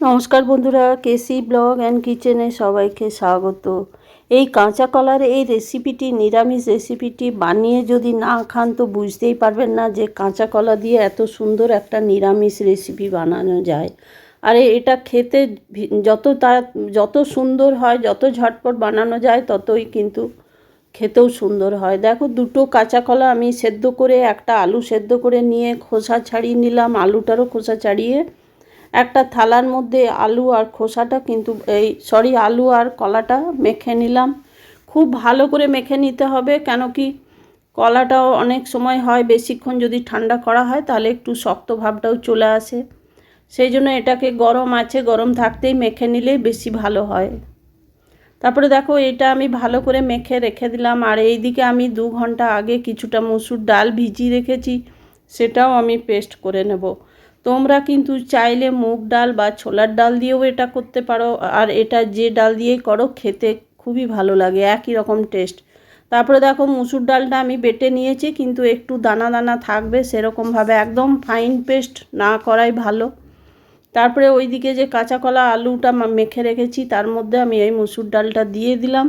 নমস্কার বন্ধুরা, কেসি blog and কিচেনে সবাইকে স্বাগত। এই কাঁচা কলার এই রেসিপিটি, নিরামিষ রেসিপিটি বানিয়ে যদি না খান তো বুঝতেই পারবেন না যে কাঁচা কলা দিয়ে এত সুন্দর একটা নিরামিষ রেসিপি বানানো যায়। আর এটা খেতে যত সুন্দর হয়, যত ঝটপট বানানো যায় ততই কিন্তু খেতেও সুন্দর হয়। দেখো, দুটো কাঁচা কলা আমি সেদ্ধ করে, একটা আলু সেদ্ধ করে নিয়ে খোসা ছাড়িয়ে নিলাম, আলুটারও খোসা ছাড়িয়ে একটা থালার মধ্যে আলু আর খোসাটা কিন্তু আলু আর কলাটা মেখে নিলাম। খুব ভালো করে মেখে নিতে হবে, কেন কি কলাটাও অনেক সময় হয় বেশিক্ষণ যদি ঠান্ডা করা হয় তাহলে একটু শক্ত ভাবটাও চলে আসে। সেই জন্য এটাকে গরম থাকতেই মেখে নিলেই বেশি ভালো হয়। তারপরে দেখো, এটা আমি ভালো করে মেখে রেখে দিলাম। আর এইদিকে আমি 2 ঘন্টা আগে কিছুটা মসুর ডাল ভিজিয়ে রেখেছি, সেটাও আমি পেস্ট করে নেব। তোমরা কিন্তু চাইলে মুগ ডাল বা ছোলার ডাল দিয়েও এটা করতে পারো, আর এটা যে ডাল দিয়েই করো খেতে খুবই ভালো লাগে, একই রকম টেস্ট। তারপরে দেখো, মসুর ডালটা আমি বেটে নিয়েছি, কিন্তু একটু দানা দানা থাকবে, সেরকমভাবে একদম ফাইন পেস্ট না করাই ভালো। তারপরে ওইদিকে যে কাঁচা কলা আলুটা মেখে রেখেছি তার মধ্যে আমি এই মসুর ডালটা দিয়ে দিলাম।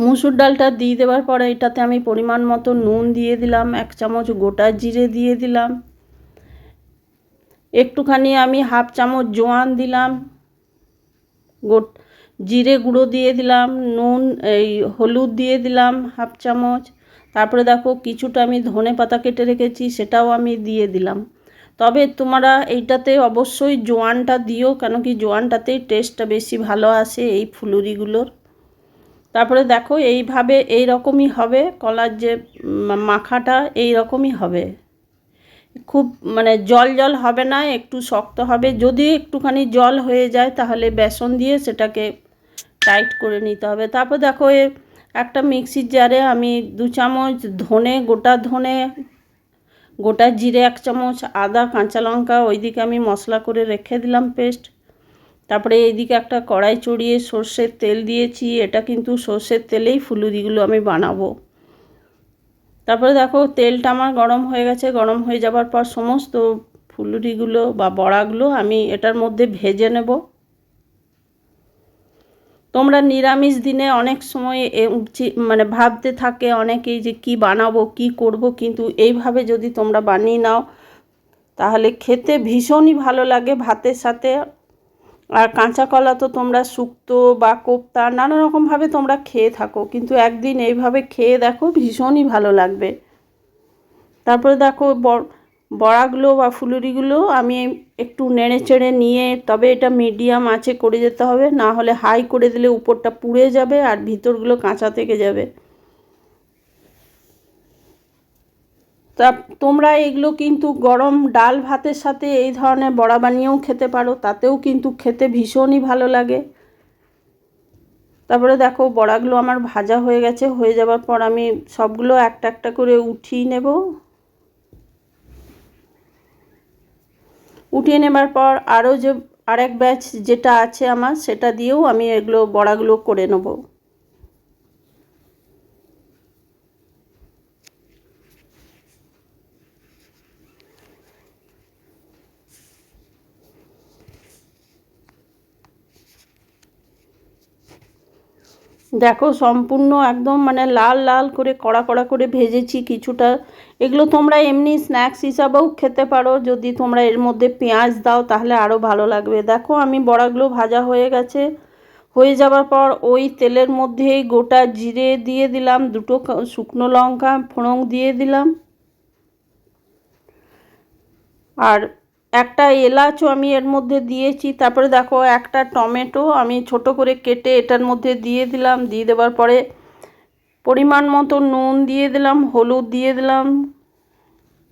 মসুর ডালটা দিয়ে দেওয়ার পরে এটাতে আমি পরিমাণ মতো নুন দিয়ে দিলাম, 1 চামচ গোটা জিরে দিয়ে দিলাম, একটুখানি আমি 1/2 চামচ জোয়ান দিলাম, জিরে গুঁড়ো দিয়ে দিলাম, হলুদ দিয়ে দিলাম 1/2 চামচ। তারপরে দেখো, কিছুটা আমি ধনে পাতা কেটে রেখেছি, সেটাও আমি দিয়ে দিলাম। তবে তোমরা এইটাতে অবশ্যই জোয়ানটা দিও, কেন কি জোয়ানটাতেই টেস্টটা বেশি ভালো আসে এই ফুলুরিগুলোর। তারপরে দেখো, এইভাবে এইরকমই হবে কলার যে মাখাটা, এইরকমই হবে। খুব জল জল হবে না, একটু শক্ত হবে। যদি একটুখানি জল হয়ে যায় তাহলে বেসন দিয়ে সেটাকে টাইট করে নিতে হবে। তারপর দেখো, একটা মিক্সির জারে আমি 2 চামচ গোটা ধনে, গোটা জিরে 1 চামচ, আদা, কাঁচা লঙ্কা ওইদিকে আমি মশলা করে রেখে দিলাম পেস্ট। তারপরে এইদিকে একটা কড়াই চড়িয়ে সর্ষের তেল দিয়েছি, এটা কিন্তু সর্ষের তেলেই ফুলুরিগুলো আমি বানাবো। তারপরে দেখো, তেলটা আমার গরম হয়ে গেছে। গরম হয়ে যাবার পর সমস্ত ফুলুরিগুলো বা বড়াগুলো আমি এটার মধ্যে ভেজে নেব। তোমরা নিরামিষ দিনে অনেক সময় ভাবতে থাকে অনেকেই যে কি বানাবো, কি করব, কিন্তু এইভাবে যদি তোমরা বানিয়ে নাও তাহলে খেতে ভীষণই ভালো লাগে ভাতের সাথে। আর কাঁচা কলা তো তোমরা শুক্তো বা কোপ্তা নানা রকমভাবে তোমরা খেয়ে থাকো, কিন্তু একদিন এইভাবে খেয়ে দেখো, ভীষণই ভালো লাগবে। তারপরে দেখো, বড়াগুলো বা ফুলুরিগুলো আমি একটু নেড়ে চেড়ে নিয়ে, তবে এটা মিডিয়াম আঁচে করে যেতে হবে, না হলে হাই করে দিলে উপরটা পুড়ে যাবে আর ভিতরগুলো কাঁচা থেকে যাবে। তা তোমরা এগুলো কিন্তু গরম ডাল ভাতের সাথে এই ধরনের বড়া বানিয়েও খেতে পারো, তাতেও কিন্তু খেতে ভীষণই ভালো লাগে। তারপরে দেখো, বড়াগুলো আমার ভাজা হয়ে গেছে। হয়ে যাবার পর আমি সবগুলো একটা একটা করে উঠিয়ে নেব। উঠিয়ে নেবার পর আরও যে আরেক ব্যাচ যেটা আছে আমার, সেটা দিয়েও আমি এগুলো বড়াগুলো করে নেব। দেখো, সম্পূর্ণ একদম লাল লাল করে কড়া কড়া করে ভেজেছি কিছুটা। এগুলো তোমরা এমনি স্ন্যাক্স হিসাবেও খেতে পারো, যদি তোমরা এর মধ্যে পেঁয়াজ দাও তাহলে আরও ভালো লাগবে। দেখো, আমি বড়াগুলো ভাজা হয়ে গেছে। হয়ে যাবার পর ওই তেলের মধ্যেই গোটা জিরে দিয়ে দিলাম, 2টো শুকনো লঙ্কা ফোড়ন দিয়ে দিলাম, আর একটা এলাচও আমি এর মধ্যে দিয়েছি। তারপরে দেখো, একটা টমেটো আমি ছোট করে কেটে এটার মধ্যে দিয়ে দিলাম। দিয়ে দেওয়ার পরে পরিমাণ মতো নুন দিয়ে দিলাম, হলুদ দিয়ে দিলাম,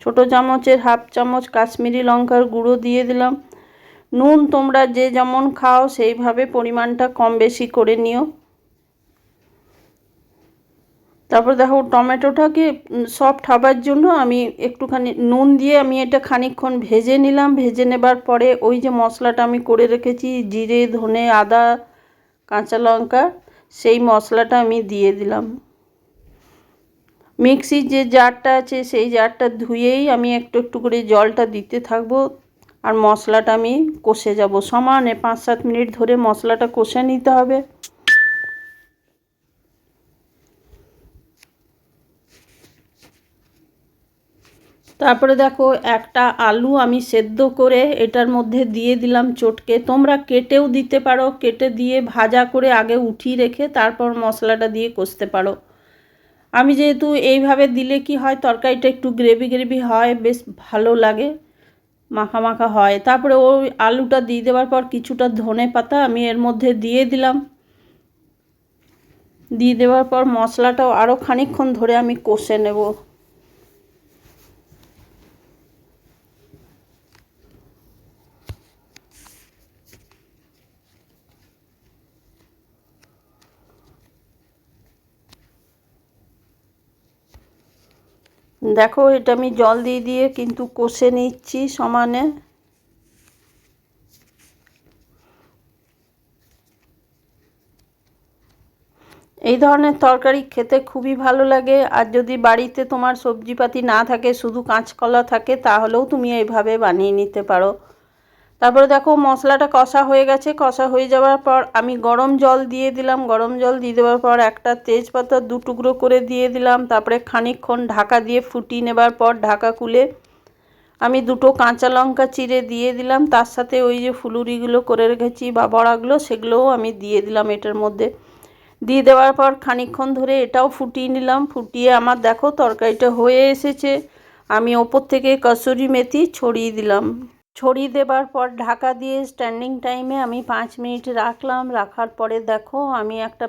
ছোটো চামচের 1/2 চামচ কাশ্মীরি লঙ্কার গুঁড়ো দিয়ে দিলাম। নুন তোমরা যে যেমন খাও সেইভাবে পরিমাণটা কম বেশি করে নিও। তারপর দেখো, টমেটোটাকে সফট হবার জন্য আমি একটুখানি নুন দিয়ে আমি এটা খানিকক্ষণ ভেজে নিলাম। ভেজে নেবার পরে ওই যে মশলাটা আমি করে রেখেছি, জিরে, ধনে, আদা, কাঁচা লঙ্কা, সেই মশলাটা আমি দিয়ে দিলাম। মিক্সির যে জারটা আছে সেই জারটা ধুয়েই আমি একটু একটু করে জলটা দিতে থাকবো। আর মশলাটা আমি কষে যাব সমানে 5-7 মিনিট ধরে মশলাটা কষে নিতে হবে। তারপরে দেখো একটা আলু আমি সেদ্ধ করে এটার মধ্যে দিয়ে দিলাম চটকে। তোমরা কেটেও দিতে পারো, কেটে দিয়ে ভাজা করে আগে উঠিয়ে রেখে তারপর মশলাটা দিয়ে কষতে পারো। আমি যেহেতু এইভাবে দিলে কি হয়, তরকারিটা একটু গ্রেভি গ্রেভি হয়, বেশ ভালো লাগে, মাখা মাখা হয়। তারপরে ওই আলুটা দিয়ে দেওয়ার পর কিছুটা ধনে পাতা আমি এর মধ্যে দিয়ে দিলাম। দিয়ে দেওয়ার পর মশলাটাও আরও খানিকক্ষণ ধরে আমি কষে নেব। দেখো এটা আমি জল দিয়ে দিয়ে কিন্তু কষে নিচ্ছি সমানে। এই ধরনের তরকারি খেতে খুবই ভালো লাগে। আর যদি বাড়িতে তোমার সবজিপাতি না থাকে, শুধু কাঁচকলা থাকে, তাহলেও তুমি এইভাবে বানিয়ে নিতে পারো। তারপরে দেখো মশলাটা কষা হয়ে গেছে। কষা হয়ে যাওয়ার পর আমি গরম জল দিয়ে দিলাম। গরম জল দিয়ে দেওয়ার পর একটা তেজপাতা 2 টুকরো করে দিয়ে দিলাম। তারপরে খানিকক্ষণ ঢাকা দিয়ে ফুটিয়ে নেবার পর ঢাকা খুলে আমি 2টো কাঁচা লঙ্কা চিড়ে দিয়ে দিলাম। তার সাথে ওই যে ফুলুরিগুলো করে রেখেছি বা বড়াগুলো, সেগুলোও আমি দিয়ে দিলাম এটার মধ্যে। দিয়ে দেওয়ার পর খানিকক্ষণ ধরে এটাও ফুটিয়ে নিলাম। ফুটিয়ে আমার দেখো তরকারিটা হয়ে এসেছে। আমি ওপর থেকে কসুরি মেথি ছড়িয়ে দিলাম। ছড়িয়ে দেবার পর ঢাকা দিয়ে স্ট্যান্ডিং টাইমে আমি 5 মিনিট রাখলাম। রাখার পরে দেখো আমি একটা